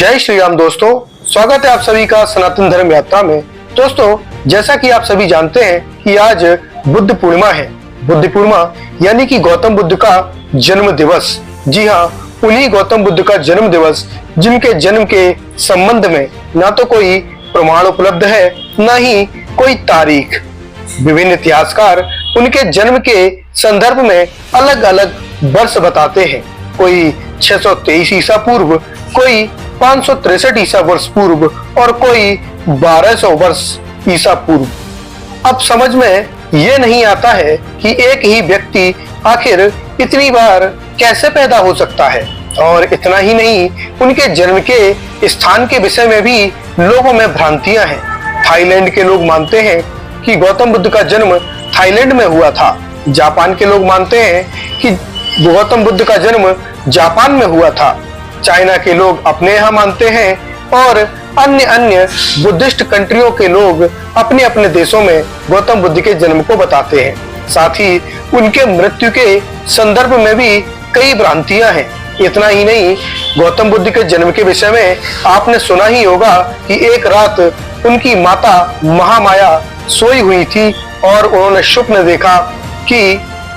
जय श्री राम दोस्तों, स्वागत है आप सभी का सनातन धर्म यात्रा में। दोस्तों, जैसा कि आप सभी जानते हैं कि आज बुद्ध पूर्णिमा है। बुद्ध पूर्णिमा यानी कि गौतम बुद्ध का जन्म दिवस। जी हाँ, उन्हीं गौतम बुद्ध का जन्म दिवस जिनके जन्म के संबंध में ना तो कोई प्रमाण उपलब्ध है, ना ही कोई तारीख। विभिन्न इतिहासकार उनके जन्म के संदर्भ में अलग अलग वर्ष बताते हैं। कोई 623 ईसा पूर्व, कोई 563 ईसा वर्ष पूर्व और कोई 1200 वर्ष ईसा पूर्व। अब समझ में ये नहीं आता है कि एक ही व्यक्ति आखिर इतनी बार कैसे पैदा हो सकता है। और इतना ही नहीं, उनके जन्म के स्थान के विषय में भी लोगों में भ्रांतियां हैं। थाईलैंड के लोग मानते हैं कि गौतम बुद्ध का जन्म थाईलैंड में हुआ था। जापान के लोग मानते हैं कि गौतम बुद्ध का जन्म जापान में हुआ था। चाइना के लोग अपने यहाँ मानते हैं और अन्य अन्य बुद्धिस्ट कंट्रियों के लोग अपने अपने देशों में गौतम बुद्ध के जन्म को बताते हैं। साथ ही उनके मृत्यु के संदर्भ में भी कई भ्रांतियां हैं। इतना ही नहीं, गौतम बुद्ध के जन्म के विषय में आपने सुना ही होगा कि एक रात उनकी माता महामाया सोई हुई थी और उन्होंने स्वप्न देखा कि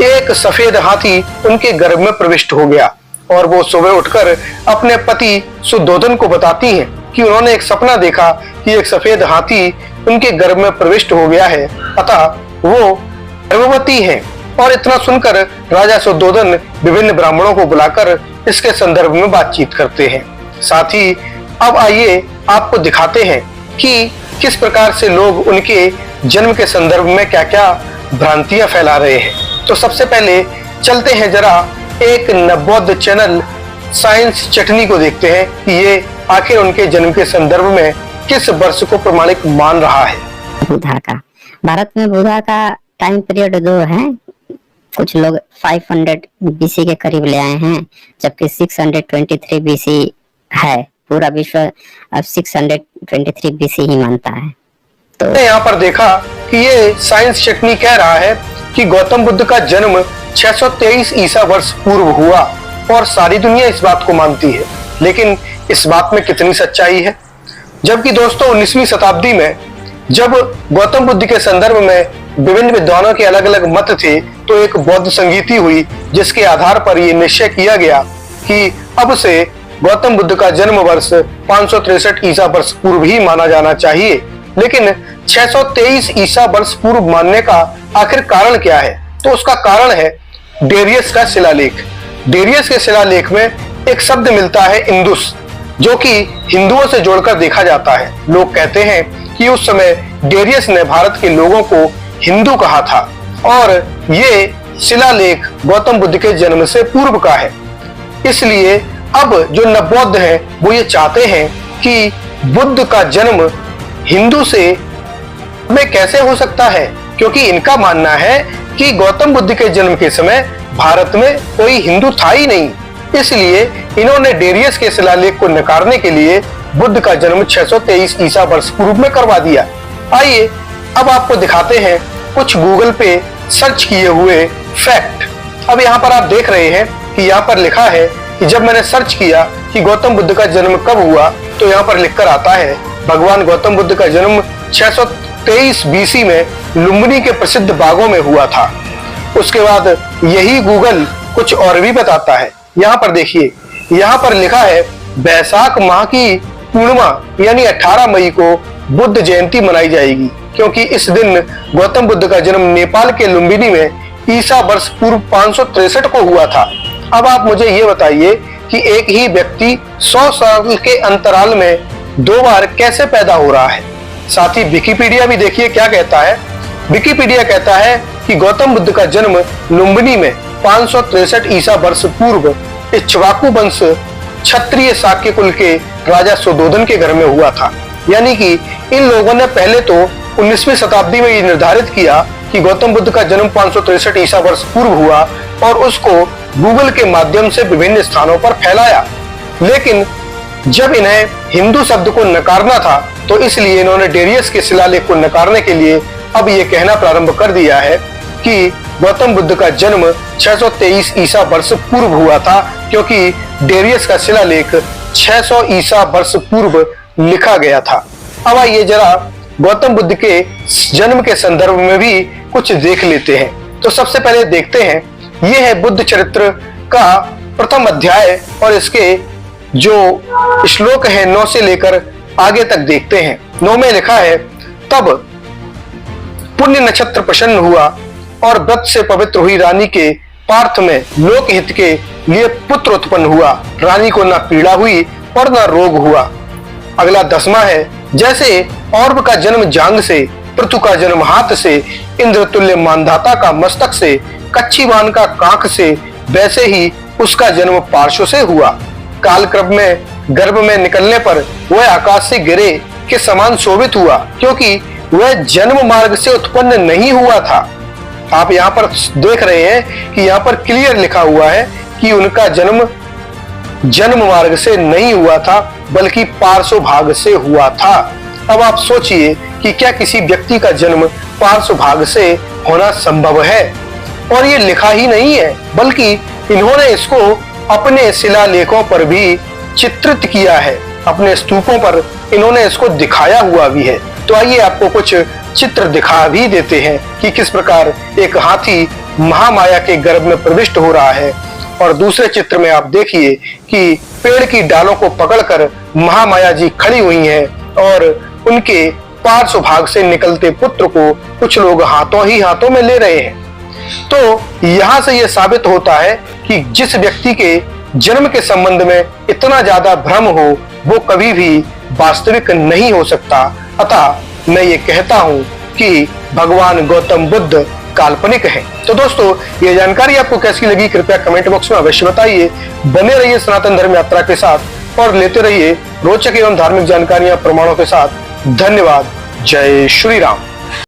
एक सफेद हाथी उनके गर्भ में प्रविष्ट हो गया। और वो सुबह उठकर अपने पति सुद्धोधन को बताती हैं कि उन्होंने एक सपना देखा कि एक सफेद हाथी उनके गर्भ में प्रविष्ट हो गया है, अतः वो गर्भवती हैं। और इतना सुनकर राजा सुद्धोधन विभिन्न ब्राह्मणों को बुलाकर इसके संदर्भ में बातचीत करते हैं। साथ ही अब आइए आपको दिखाते हैं कि किस प्रकार से लोग उनके जन्म के संदर्भ में क्या क्या भ्रांतियां फैला रहे हैं। तो सबसे पहले चलते हैं जरा एक नवबौद्ध चैनल साइंस चटनी को देखते हैं कि ये आखिर उनके जन्म के संदर्भ में किस वर्ष को प्रमाणिक मान रहा है। बुधा का, भारत में बुधा का टाइम पीरियड 2 है। कुछ लोग 500 बीसी के करीब ले आए हैं, जबकि 623 बीसी है। पूरा विश्व अब 623 बीसी ही मानता है। तो यहाँ पर देखा कि ये साइंस चटनी कह रहा है कि गौतम बुद्ध का जन्म 623 ईसा वर्ष पूर्व हुआ और सारी दुनिया इस बात को मानती है। लेकिन इस बात में कितनी सच्चाई है? जबकि दोस्तों 19वीं शताब्दी में जब गौतम बुद्ध के संदर्भ में विभिन्न विद्वानों के अलग अलग मत थे, तो एक बौद्ध संगीति हुई जिसके आधार पर यह निश्चय किया गया कि अब से गौतम बुद्ध का जन्म वर्ष 563 ईसा वर्ष पूर्व ही माना जाना चाहिए। लेकिन 623 ईसा वर्ष पूर्व मानने का आखिर कारण क्या है? तो उसका कारण है डेरियस का शिलालेख। डेरियस के शिलालेख में एक शब्द मिलता है इंदुस, जो कि हिंदुओं से जोड़कर देखा जाता है। लोग कहते हैं कि उस समय डेरियस ने भारत के लोगों को हिंदू कहा था और ये शिलालेख गौतम बुद्ध के जन्म से पूर्व का है। इसलिए अब जो नवबौद्ध हैं वो ये चाहते हैं कि बुद्ध का जन्म हिंदू से में कैसे हो सकता है, क्योंकि इनका मानना है कि गौतम बुद्ध के जन्म के समय भारत में कोई हिंदू था ही नहीं। इसलिए इन्होंने डेरियस के शिलालेख को नकारने के लिए बुद्ध का जन्म 623 ईसा वर्ष पूर्व में करवा दिया। आइए अब आपको दिखाते हैं कुछ गूगल पे सर्च किए हुए फैक्ट। अब यहाँ पर आप देख रहे हैं कि यहाँ पर लिखा है कि जब मैंने सर्च किया कि गौतम बुद्ध का जन्म कब हुआ, तो यहाँ पर लिखकर आता है भगवान गौतम बुद्ध का जन्म 623 बीसी में लुम्बिनी के प्रसिद्ध बागों में हुआ था। उसके बाद यही गूगल कुछ और भी बताता है। यहाँ पर देखिए, यहाँ पर लिखा है बैसाख माह की पूर्णिमा यानी 18 मई को बुद्ध जयंती मनाई जाएगी, क्योंकि इस दिन गौतम बुद्ध का जन्म नेपाल के लुम्बिनी में ईसा वर्ष पूर्व 563 को हुआ था। अब आप मुझे ये बताइए कि एक ही व्यक्ति 100 साल के अंतराल में 2 बार कैसे पैदा हो रहा है। साथ ही विकिपीडिया भी देखिए क्या कहता है। विकिपीडिया कहता है कि गौतम बुद्ध का जन्म लुम्बिनी में 563 ईसा वर्ष पूर्व इक्ष्वाकु वंश क्षत्रिय शाक्य कुल के राजा सुद्धोधन के घर में हुआ था। यानी कि इन लोगों ने पहले तो 19वीं शताब्दी में ये निर्धारित किया कि गौतम बुद्ध का जन्म 563 ईसा वर्ष पूर्व हुआ और उसको गूगल के माध्यम से विभिन्न स्थानों पर फैलाया। लेकिन जब इन्हें हिंदू शब्द को नकारना था, तो इसलिए इन्होंने डेरियस के शिलालेख को नकारने के लिए अब ये कहना प्रारंभ कर दिया है कि गौतम बुद्ध का जन्म 623 ईसा वर्ष पूर्व हुआ था, क्योंकि डेरियस का शिलालेख 600 ईसा वर्ष पूर्व लिखा गया था। अब आइए जरा गौतम बुद्ध के जन्म के संदर्भ में भी कुछ देख लेते हैं। तो सबसे पहले देखते हैं, यह है बुद्ध चरित्र का प्रथम अध्याय और इसके जो श्लोक है 9 से लेकर आगे तक देखते हैं। 9 में लिखा है, तब पुण्य नक्षत्र प्रसन्न हुआ और व्रत से पवित्र हुई रानी के पार्थ में लोक हित के लिए पुत्र उत्पन्न हुआ। रानी को न पीड़ा हुई और न रोग हुआ। अगला 10वां है, जैसे औरव का जन्म जांग से, पृथु का जन्म हाथ से, इंद्र तुल्य मानधाता का मस्तक से, कच्छीवान का कांख से, वैसे ही उसका जन्म पार्श्व से हुआ। कालक्रम में गर्भ में निकलने पर वह आकाश से गिरे के समान शोभित हुआ, क्योंकि वह जन्म मार्ग से उत्पन्न नहीं हुआ था। आप यहाँ पर देख रहे हैं कि यहाँ पर क्लियर लिखा हुआ है कि उनका जन्म मार्ग से नहीं हुआ था, बल्कि पार्श्व भाग से हुआ था। अब आप सोचिए कि क्या किसी व्यक्ति का जन्म पार्श्व भाग से होना संभव है? और ये लिखा ही नहीं है, बल्कि इन्होंने इसको अपने शिलालेखों पर भी चित्रित किया है। अपने स्तूपों पर इन्होंने इसको दिखाया हुआ भी है। तो आइए आपको कुछ चित्र दिखा भी देते हैं कि किस प्रकार एक हाथी महामाया के गर्भ में प्रविष्ट हो रहा है। और दूसरे चित्र में आप देखिए कि पेड़ की डालों को पकड़कर महामाया जी खड़ी हुई हैं और उनके पार्श्व भाग से निकलते पुत्र को कुछ लोग हाथों ही हाथों में ले रहे हैं। तो यहाँ से यह साबित होता है कि जिस व्यक्ति के जन्म के संबंध में इतना ज्यादा भ्रम हो, वो कभी भी वास्तविक नहीं हो सकता। अतः मैं ये कहता हूँ कि भगवान गौतम बुद्ध काल्पनिक है। तो दोस्तों, ये जानकारी आपको कैसी लगी कृपया कमेंट बॉक्स में अवश्य बताइए। बने रहिए सनातन धर्म यात्रा के साथ और लेते रहिए रोचक एवं धार्मिक जानकारियां प्रमाणों के साथ। धन्यवाद। जय श्री राम।